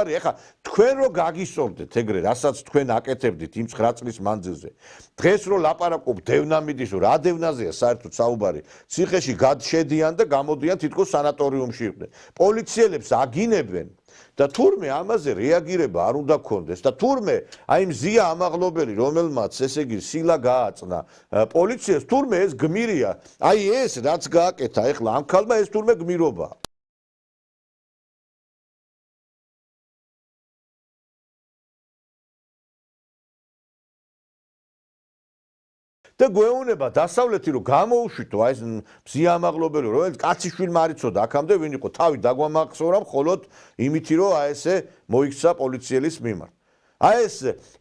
საუბარი, ეხლა თქვენ რო გაგისწორდეთ ეგრე, რასაც თქვენ აკეთებდით იმ 9 წლის მანძილზე. დღეს რო ლაპარაკობ დევნამიდის, რა დევნაზეა საერთოდ საუბარი. ციხეში გადშედიან და გამოდიან თითქოს სანატორიუმში იყვნენ. პოლიციელებს აგინებენ და თურმე ამაზე რეაგირება არ უნდა გქონდეს და თურმე აი მზია ამაღლობელი რომელმაც ესე იგი სილა გააწნა პოლიციას თურმე ეს გმირია აი ეს რაც გააკეთა ეხლა ამ ქალმა ეს თურმე გმირობაა და გვეუბნება დასავლეთი რომ გამოუშვიტო აი ეს მზია ამაღლობელი რომელიც კაციშვილმა არ იცოდა აქამდე ვინ იყო თავი დაგვამახსოვრა მხოლოდ იმითი რომ აი ესე მოიქცა პოლიციელის მიმართ აი ეს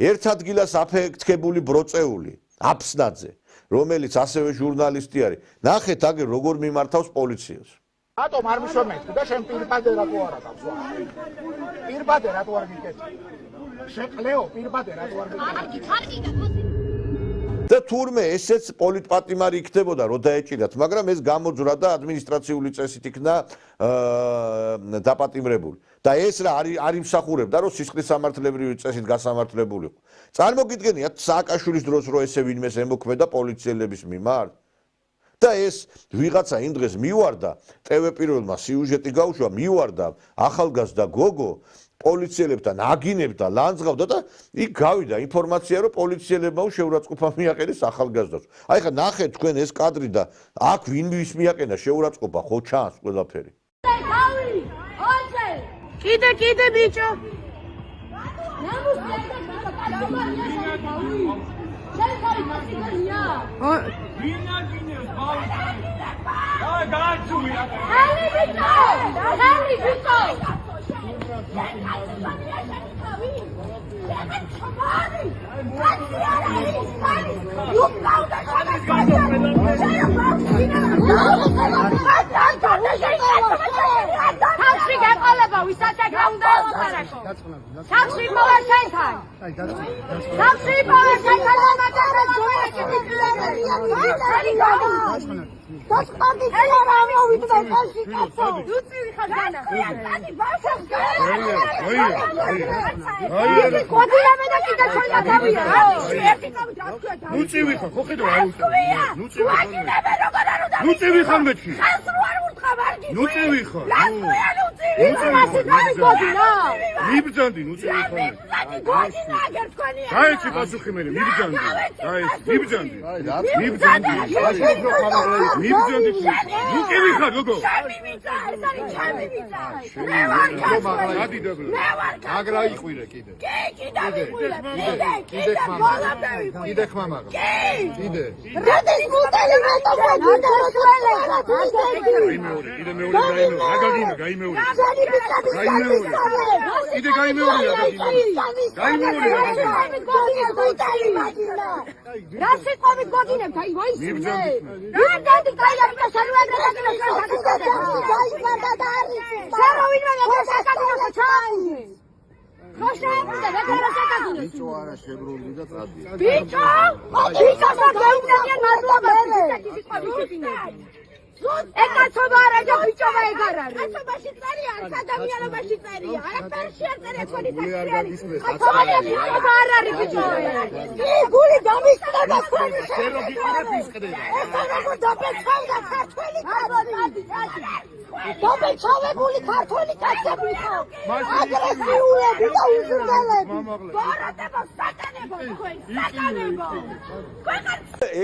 ერთ ადგილას აფეთქებული ბროწეული აფსნაძე რომელიც ასევე ჟურნალისტი არის ნახეთ აგერ როგორ მიმართავს პოლიციას ატომ არ მიშომეთ და შენ პირბადე რატო არ აკავს პირბადე რატო არ გიკეთე შეყლეო პირბადე რატო არ გიკეთე და თურმე ესეც პოლიტპატიმარი იქნებოდა რომ დაეჭირათ, მაგრამ ეს გამოძვრა და ადმინისტრაციული წესით იქნა დაპატიმრებული. და ეს რა არ იმსახურებდა რომ სისხლის სამართლებრივი წესით გასამართლებული იყო. წარმოგიდგენიათ სააკაშვილის დროს რო ესე ვინმეს ემოქმედა პოლიციელების მიმართ? და ეს ვიღაცა იმ დღეს მივარდა, ტევ პირველმა სიუჟეტი გაუშვა, მივარდა ახალგაზრდა გოგო პოლიციელებთან აგინებდა, ლანძღავდა და იქ გავიდა ინფორმაცია, რომ პოლიციელებმა შეურაცხყოფა მიაყენეს ახალგაზრდას. აი ხა ნახეთ თქვენ ეს კადრი და აქ ვინმის მიაყენა შეურაცხყოფა, ხო ჩანს ყველაფერი. კიდე ბიჭო.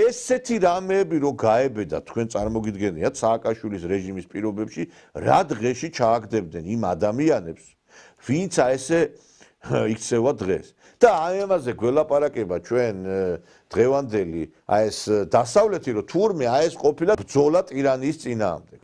ესეთი რამეები რო გაებედა თქვენ წარმოგიდგენიათ სააკაშვილის რეჟიმის პირობებში რა დღეში ჩააგდებდნენ იმ ადამიანებს ვინც ესე იქცევა დღეს და აი ამაზე გველაპარაკება ჩვენ დღევანდელი აი ეს დასავლეთი რო თურმე აი ეს ყოფილა ბრძოლა ტირანიის წინააღმდეგ